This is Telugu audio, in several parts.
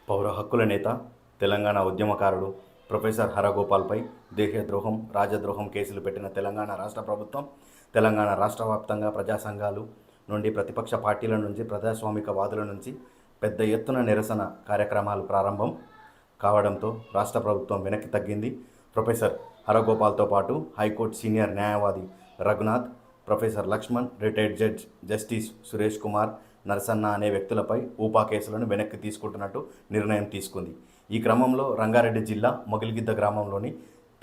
పౌర హక్కుల నేత, తెలంగాణ ఉద్యమకారుడు ప్రొఫెసర్ హరగోపాల్పై దేశద్రోహం, రాజద్రోహం కేసులు పెట్టిన తెలంగాణ రాష్ట్ర ప్రభుత్వం, తెలంగాణ రాష్ట్ర వ్యాప్తంగా ప్రజా సంఘాలు నుండి, ప్రతిపక్ష పార్టీల నుంచి, ప్రజాస్వామికవాదుల నుంచి పెద్ద ఎత్తున నిరసన కార్యక్రమాలు ప్రారంభం కావడంతో రాష్ట్ర ప్రభుత్వం వెనక్కి తగ్గింది. ప్రొఫెసర్ హరగోపాల్తో పాటు హైకోర్టు సీనియర్ న్యాయవాది Raghunath, professor Lakshman, retired judge justice Suresh Kumar, Narasanna అనే వ్యక్తులపై ఊపా కేసులను వెనక్కి తీసుకుంటున్నట్టు నిర్ణయం తీసుకుంది. ఈ క్రమంలో రంగారెడ్డి జిల్లా మొగిలిగిద్ద గ్రామంలోని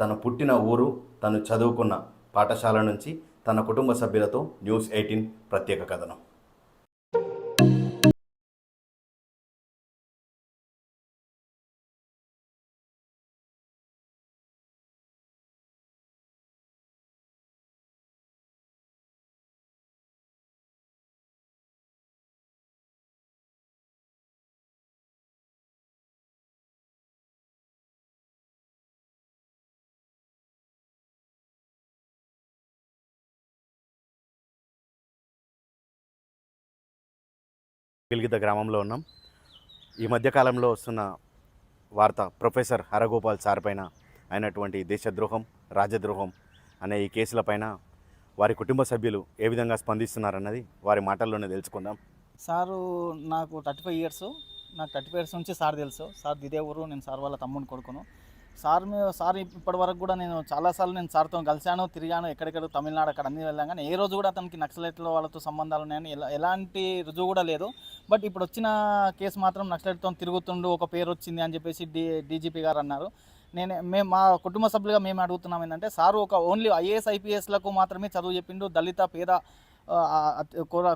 తను పుట్టిన ఊరు, తను చదువుకున్న పాఠశాల నుంచి తన కుటుంబ సభ్యులతో న్యూస్18 ప్రత్యేక కథనం. మొగిలిగిద్ద గ్రామంలో ఉన్నాం. ఈ మధ్యకాలంలో వస్తున్న వార్త ప్రొఫెసర్ హరగోపాల్ సార్ పైన అయినటువంటి దేశద్రోహం, రాజద్రోహం అనే ఈ కేసులపైన వారి కుటుంబ సభ్యులు ఏ విధంగా స్పందిస్తున్నారన్నది వారి మాటల్లోనే తెలుసుకుందాం. సారు నాకు 35 ఇయర్స్. నాకు 35 ఇయర్స్ నుంచి సార్ తెలుసు. సార్ ఇదే ఊరు. నేను సార్ వాళ్ళ తమ్ముని కొడుకును. సార్ ఇప్పటి వరకు కూడా నేను చాలాసార్లు సార్తో కలిశాను, తిరిగాను. ఎక్కడెక్కడ తమిళనాడు అక్కడ అన్నీ వెళ్ళాను. కానీ ఏ రోజు కూడా అతనికి నక్సలైట్ల వాళ్ళతో సంబంధాలు ఉన్నాయని ఎలాంటి రుజువు కూడా లేదు. బట్ ఇప్పుడు వచ్చిన కేసు మాత్రం నక్సలైట్తో తిరుగుతుండు, ఒక పేరు వచ్చింది అని చెప్పేసి డీజీపీ గారు అన్నారు. మేము మా కుటుంబ సభ్యులుగా మేము అడుగుతున్నాం ఏంటంటే, సారు ఒక ఓన్లీ ఐఏఎస్ ఐపీఎస్లకు మాత్రమే చదువు చెప్పిండు. దళిత పేద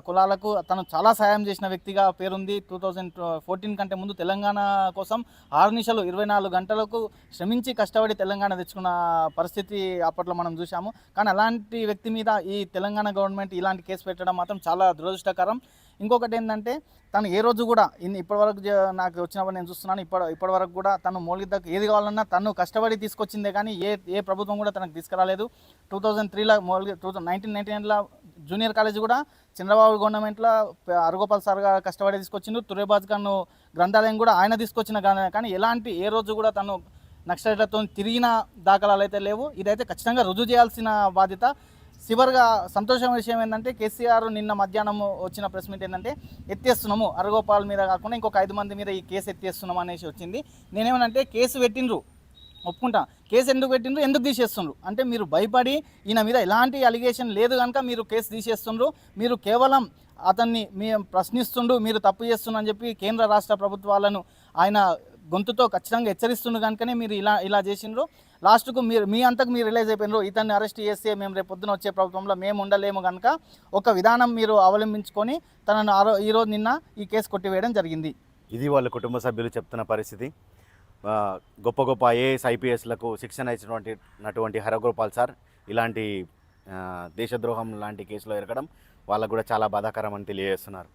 కులాలకు తను చాలా సాయం చేసిన వ్యక్తిగా పేరుంది. 2014 కంటే ముందు తెలంగాణ కోసం 6 నిమిషాలు 24 గంటలకు శ్రమించి కష్టపడి తెలంగాణ తెచ్చుకున్న పరిస్థితి అప్పట్లో మనం చూసాము. కానీ అలాంటి వ్యక్తి మీద ఈ తెలంగాణ గవర్నమెంట్ ఇలాంటి కేసు పెట్టడం మాత్రం చాలా దురదృష్టకరం. ఇంకొకటి ఏంటంటే, తను ఏ రోజు కూడా ఇప్పటివరకు నాకు వచ్చినప్పుడు నేను చూస్తున్నాను, ఇప్పటివరకు కూడా తను మొగిలిగిద్దకు ఏది కావాలన్నా తను కష్టపడి తీసుకొచ్చిందే కానీ ఏ ప్రభుత్వం కూడా తనకు తీసుకురాలేదు. 2003లో 1999లో జూనియర్ కాలేజ్ కూడా చంద్రబాబు గవర్నమెంట్లో హరగోపాల్ సార్ గారు కష్టపడి తీసుకొచ్చిండు. తురేబాజ్ ఖాన్ గ్రంథాలయం కూడా ఆయన తీసుకొచ్చిన కానీ ఏ రోజు కూడా తను నక్సలైట్లతో తిరిగిన దాఖలాలు అయితే లేవు. ఇదైతే ఖచ్చితంగా రుజువు చేయాల్సిన బాధ్యత. చివరిగా సంతోషం విషయం ఏంటంటే, కేసీఆర్ నిన్న మధ్యాహ్నం వచ్చిన ప్రెస్ మీట్ ఏంటంటే, ఎత్తేస్తున్నాము హరగోపాల్ మీద కాకుండా ఇంకొక 5 మంది మీద ఈ కేసు ఎత్తేస్తున్నాం అనేసి వచ్చింది. నేనేమనంటే, కేసు పెట్టిండ్రు ఒప్పుకుంటా, కేసు ఎందుకు పెట్టిండ్రు, ఎందుకు తీసేస్తుండ్రు అంటే, మీరు భయపడి ఈయన మీద ఎలాంటి అలిగేషన్ లేదు కనుక మీరు కేసు తీసేస్తుండ్రు. మీరు కేవలం అతన్ని ప్రశ్నిస్తుండు, మీరు తప్పు చేస్తుండ్రు అని చెప్పి కేంద్ర రాష్ట్ర ప్రభుత్వాలను ఆయన గొంతుతో ఖచ్చితంగా హెచ్చరిస్తుండ్రు కనుకనే మీరు ఇలా చేసిండ్రు. లాస్ట్కు మీ అంతకు మీరు రిలైజ్ అయిపోయినారు, ఇతన్ని అరెస్ట్ చేస్తే మేము రేపు పొద్దున వచ్చే ప్రభుత్వంలో మేము ఉండలేము కనుక ఒక విధానం మీరు అవలంబించుకొని తనను ఈరోజు నిన్న ఈ కేసు కొట్టివేయడం జరిగింది. ఇది వాళ్ళ కుటుంబ సభ్యులు చెప్తున్న పరిస్థితి. గొప్ప గొప్ప ఐఏఎస్ ఐపీఎస్లకు శిక్షణ ఇచ్చినటువంటి హరగోపాల్ సార్ ఇలాంటి దేశద్రోహం లాంటి కేసులో ఇరకడం వాళ్ళకు కూడా చాలా బాధాకరం అని తెలియజేస్తున్నారు.